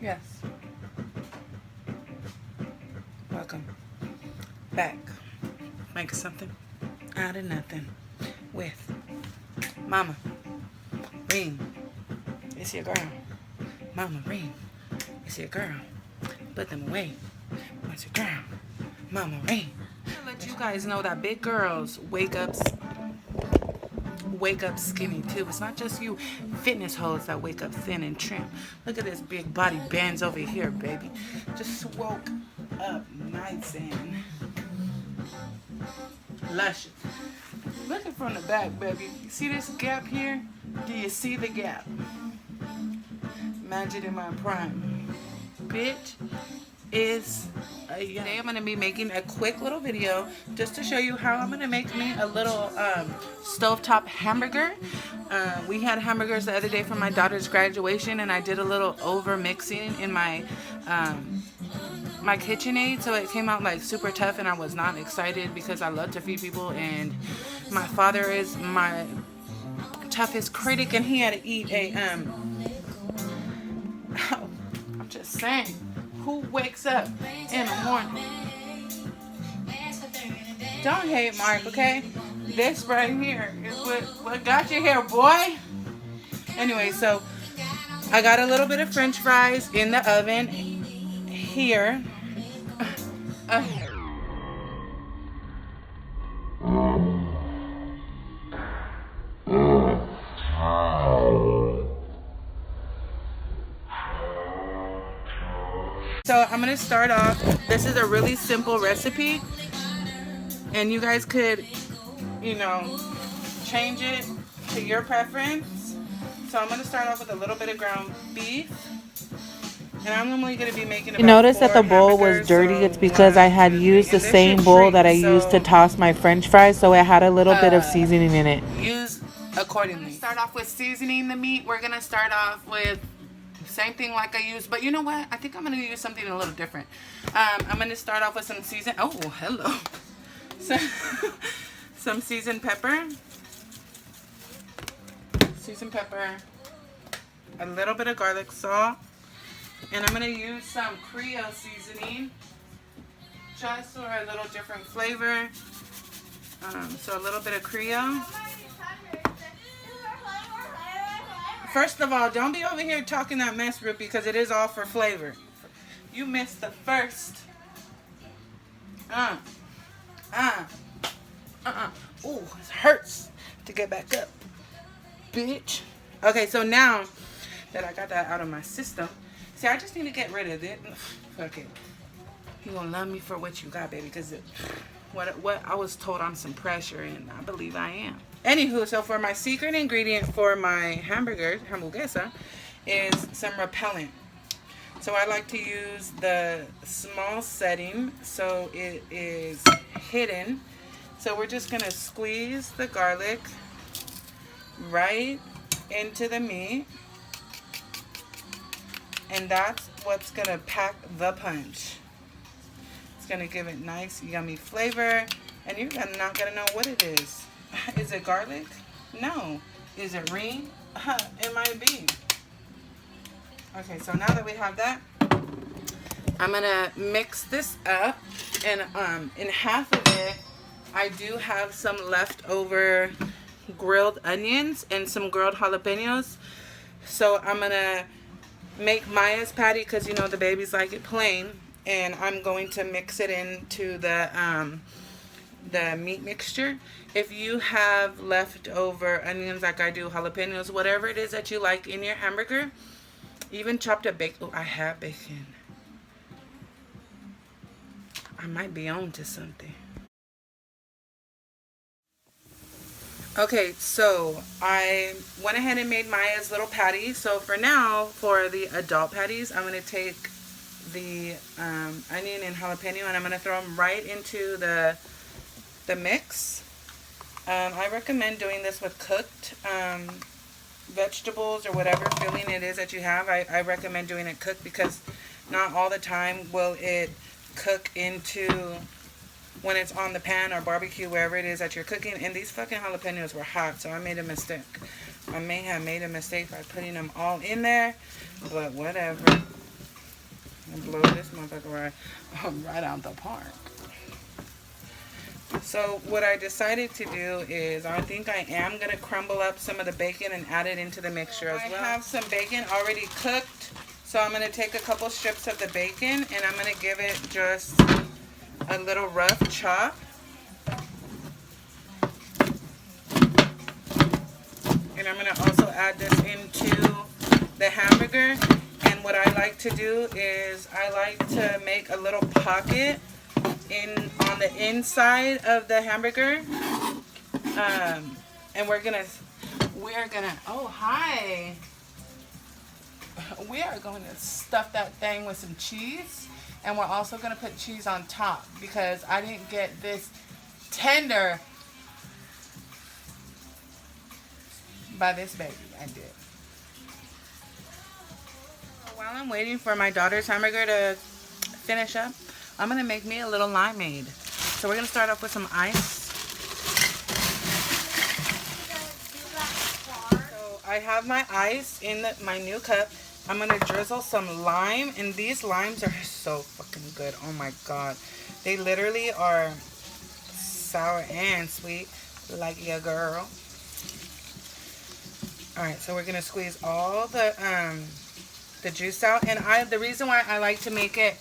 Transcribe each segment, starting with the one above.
Yes. Welcome back. Make something out of nothing with MAMAREEN. It's your girl. MAMAREEN. It's your girl. Put them away. It's your girl. MAMAREEN. To let you guys know that big girls wake up skinny too. It's not just you fitness hoes that wake up thin and trim. Look at this big body bands over here, baby. Just woke up nice and luscious. Looking from the back, baby. You see this gap here? Do you see the gap? Imagine in my prime. Bitch is a young. Today I'm going to be making a quick little video just to show you how I'm going to make me a little stovetop hamburger. We had hamburgers the other day for my daughter's graduation, and I did a little over mixing in my my KitchenAid, so it came out like super tough, and I was not excited because I love to feed people, and my father is my toughest critic, and he had to eat a I'm just saying, who wakes up in the morning? Don't hate Mark, okay? This right here is what got you here, boy. Anyway, so I got a little bit of French fries in the oven here. So I'm going to start off. This is a really simple recipe, and you guys could, you know, change it to your preference. So I'm going to start off with a little bit of ground beef. And I'm normally going to be making about You notice that the bowl was hamburgers, dirty. so It's because I had used the same bowl that I used to toss my French fries, so it had a little bit of seasoning in it. Use accordingly. Start off with seasoning the meat. We're going to start off with same thing like I used, but you know what? I think I'm going to use something a little different. I'm going to start off with some seasoned, oh, hello. Some seasoned pepper. Seasoned pepper. A little bit of garlic salt. And I'm going to use some Creole seasoning just for a little different flavor. So a little bit of Creole. First of all, don't be over here talking that mess, Ruth, because it is all for flavor. You missed the first. Ooh, it hurts to get back up, bitch. Okay, so now that I got that out of my system, see, I just need to get rid of it. Fuck it. You gonna love me for what you got, baby, because what I was told I'm some pressure, and I believe I am. Anywho, so for my secret ingredient for my hamburguesa, is some repellent. So I like to use the small setting so it is hidden. So we're just gonna squeeze the garlic right into the meat. And that's what's gonna pack the punch. It's gonna give it nice, yummy flavor. And you're not gonna know what it is. Is it garlic? No. Is it reen? It might be. Okay, so now that we have that, I'm gonna mix this up. And in half of it, I do have some leftover grilled onions and some grilled jalapenos. So I'm gonna make Maya's patty, because you know the babies like it plain, and I'm going to mix it into the meat mixture. If you have leftover onions like I do, jalapenos, whatever it is that you like in your hamburger, even chopped up bacon. Oh, I have bacon. I might be on to something. Okay, so I went ahead and made Maya's little patty. So for now, for the adult patties, I'm going to take the onion and jalapeno, and I'm going to throw them right into the mix. I recommend doing this with cooked vegetables or whatever filling it is that you have. I recommend doing it cooked, because not all the time will it cook into when it's on the pan or barbecue, wherever it is that you're cooking. And these fucking jalapenos were hot, so I made a mistake. I may have made a mistake by putting them all in there, but whatever. and blow this motherfucker right out the park. So what I decided to do is I think I am going to crumble up some of the bacon and add it into the mixture as well. I have some bacon already cooked, so I'm going to take a couple strips of the bacon and I'm going to give it just a little rough chop. And I'm going to also add this into the hamburger. And what I like to do is I like to make a little pocket on the inside of the hamburger. And we're gonna oh hi. We are going to stuff that thing with some cheese, and we're also going to put cheese on top because I didn't get this tender by this baby. I did. While I'm waiting for my daughter's hamburger to finish up, I'm going to make me a little limeade. So we're going to start off with some ice. So I have my ice in my new cup. I'm going to drizzle some lime, and these limes are so fucking good. Oh my god. They literally are sour and sweet, like your girl. Alright, so we're going to squeeze all the juice out. And the reason why I like to make it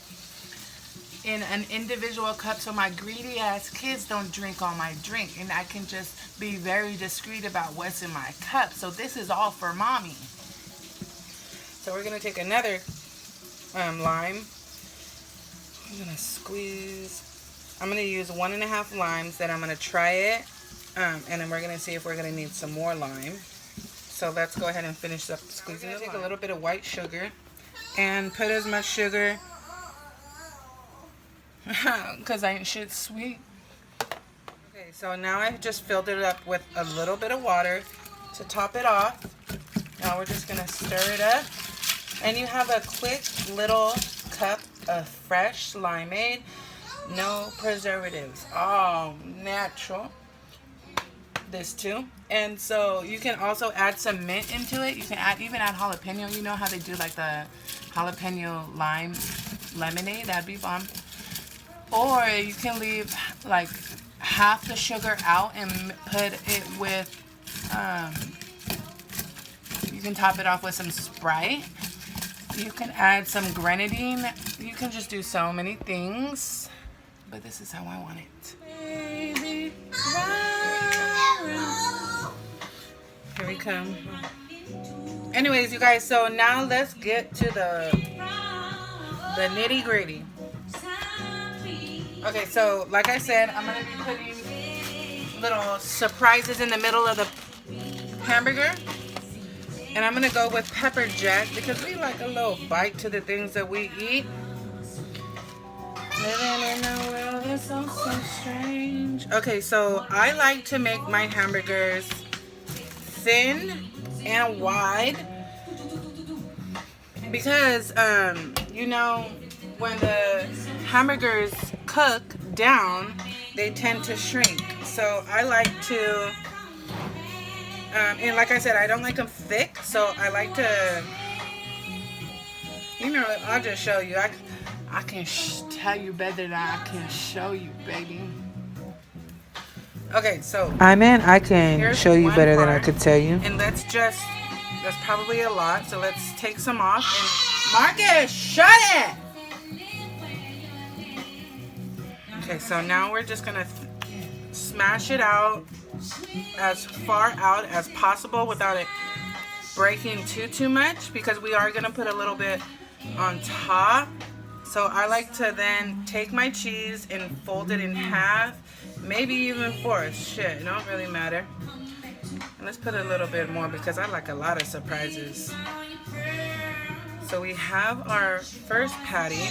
in an individual cup so my greedy ass kids don't drink all my drink, and I can just be very discreet about what's in my cup. So this is all for mommy. So we're going to take another lime. I'm going to squeeze. I'm going to use 1.5 limes. Then I'm going to try it. And then we're going to see if we're going to need some more lime. So let's go ahead and finish up squeezing it. Take a little bit of white sugar and put as much sugar because I ain't shit sweet. Okay, so now I've just filled it up with a little bit of water to top it off. Now we're just going to stir it up. And you have a quick little cup of fresh limeade. No preservatives. All natural. This too. And so you can also add some mint into it. You can even add jalapeno. You know how they do like the jalapeno lime lemonade? That'd be bomb. Or you can leave like half the sugar out and put it with, you can top it off with some Sprite. You can add some grenadine. You can just do so many things. But this is how I want it. Baby, here we come. Anyways, you guys, so now let's get to the nitty gritty. Okay, so like I said, I'm going to be putting little surprises in the middle of the hamburger. And I'm going to go with pepper jack because we like a little bite to the things that we eat. Living in a world that's so strange. Okay, so I like to make my hamburgers thin and wide because, you know, when the hamburgers cook down, they tend to shrink. So I like to... and like I said, I don't like them thick, so I like to, you know, I'll just show you. I can tell you better than I can show you, baby. Okay, so. I can show you better than I could tell you. And that's probably a lot, so let's take some off. And Marcus, shut it! Okay, so now we're just going to smash it out as far out as possible without it breaking too much, because we are going to put a little bit on top. So I like to then take my cheese and fold it in half, maybe even fourths. Shit, it don't really matter. And let's put a little bit more because I like a lot of surprises. So we have our first patty,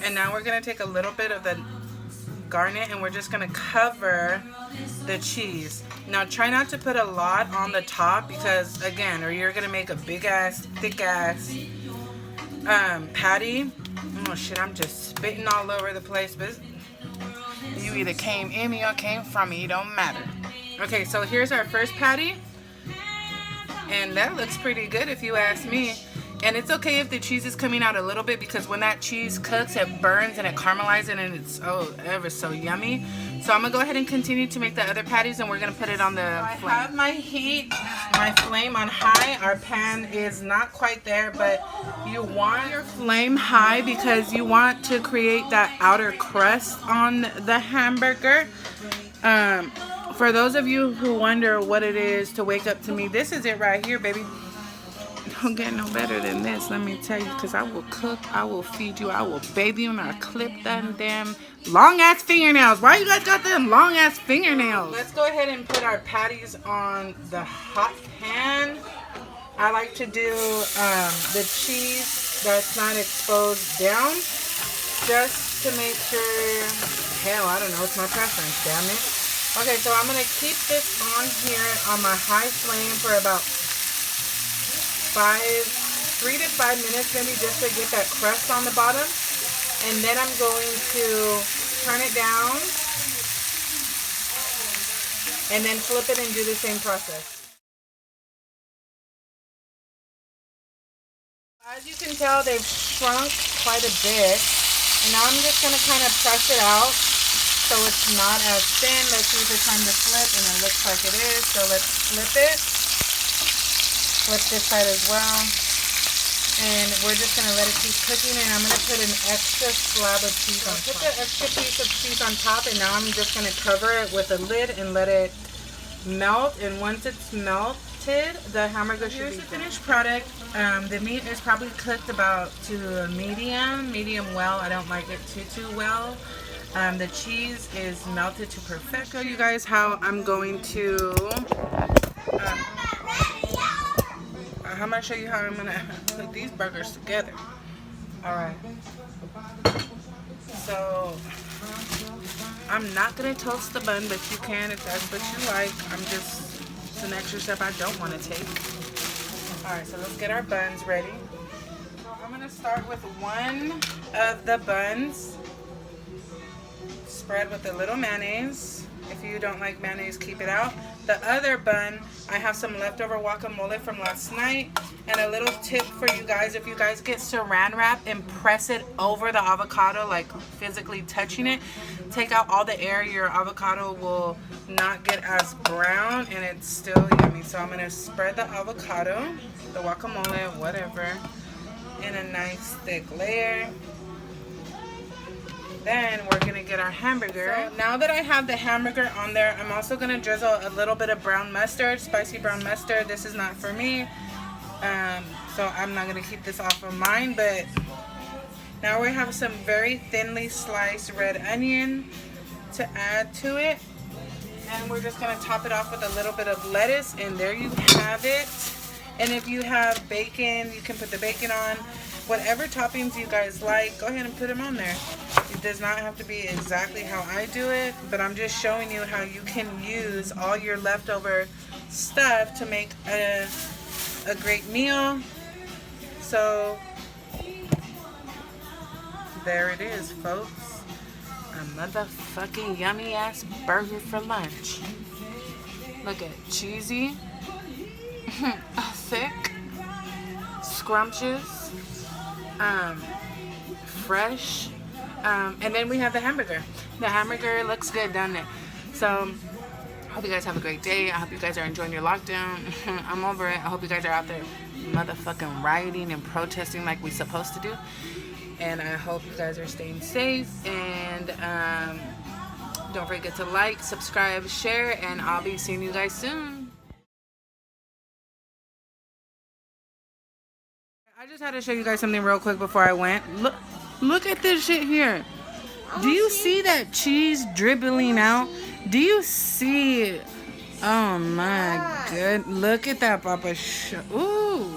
and now we're going to take a little bit of the garnet and we're just going to cover the cheese. Now try not to put a lot on the top because, again, or you're going to make a big ass, thick ass patty. Oh shit, I'm just spitting all over the place, but you either came in me or came from me, it don't matter. Okay, so here's our first patty, and that looks pretty good if you ask me. And it's okay if the cheese is coming out a little bit, because when that cheese cooks, it burns and it caramelizes and it's ever so yummy. So I'm gonna go ahead and continue to make the other patties, and we're gonna put it on the flame. I have my flame on high. Our pan is not quite there, but you want your flame high because you want to create that outer crust on the hamburger. For those of you who wonder what it is to wake up to me, this is it right here, baby. Don't get no better than this, let me tell you, because I will cook, I will feed you, I will bathe you, and I'll clip them damn long ass fingernails. Why you guys got them long ass fingernails? Let's go ahead and put our patties on the hot pan. I like to do the cheese that's not exposed down, just to make sure. Hell, I don't know, it's my preference, damn it. Okay, so I'm gonna keep this on here on my high flame for about 3 to 5 minutes, maybe, just to get that crust on the bottom. And then I'm going to turn it down and then flip it and do the same process. As you can tell, they've shrunk quite a bit, and now I'm just going to kind of press it out so it's not as thin. Let's use the time to flip, and it looks like it is. So let's flip it. Flip this side as well, and we're just going to let it keep cooking, and I'm going to put an extra slab of cheese on top. Put the extra piece of cheese on top, and now I'm just going to cover it with a lid and let it melt, and once it's melted, the hamburger should be done. Here's the finished product. The meat is probably cooked about to a medium well. I don't like it too well. The cheese is melted to perfection. I'll show you guys how I'm going to I'm going to show you how I'm going to put these burgers together. Alright. So, I'm not going to toast the bun, but you can if that's what you like. It's an extra step I don't want to take. Alright, so let's get our buns ready. So I'm going to start with one of the buns. Spread with a little mayonnaise. If you don't like mayonnaise, keep it out. The other bun, I have some leftover guacamole from last night. And a little tip for you guys, if you guys get saran wrap and press it over the avocado, like physically touching it, take out all the air. Your avocado will not get as brown, and it's still yummy. So I'm going to spread the avocado, the guacamole, whatever, in a nice thick layer. Then we're going to get our hamburger. So now that I have the hamburger on there, I'm also going to drizzle a little bit of brown mustard, spicy brown mustard. This is not for me, so I'm not going to keep this off of mine. But now we have some very thinly sliced red onion to add to it. And we're just going to top it off with a little bit of lettuce, and there you have it. And if you have bacon, you can put the bacon on. Whatever toppings you guys like, go ahead and put them on there. It does not have to be exactly how I do it, but I'm just showing you how you can use all your leftover stuff to make a great meal. So there it is, folks. A motherfucking yummy ass burger for lunch. Look at cheesy, thick, scrumptious, fresh, and then we have the hamburger. The hamburger looks good, doesn't it? So I hope you guys have a great day. I hope you guys are enjoying your lockdown. I'm over it. I hope you guys are out there motherfucking rioting and protesting like we're supposed to do. And I hope you guys are staying safe. And don't forget to like, subscribe, share, and I'll be seeing you guys soon. I just had to show you guys something real quick before I went. Look at this shit here. Do you see that cheese dribbling out? Do you see it? Oh my god. Look at that, Papa. Ooh.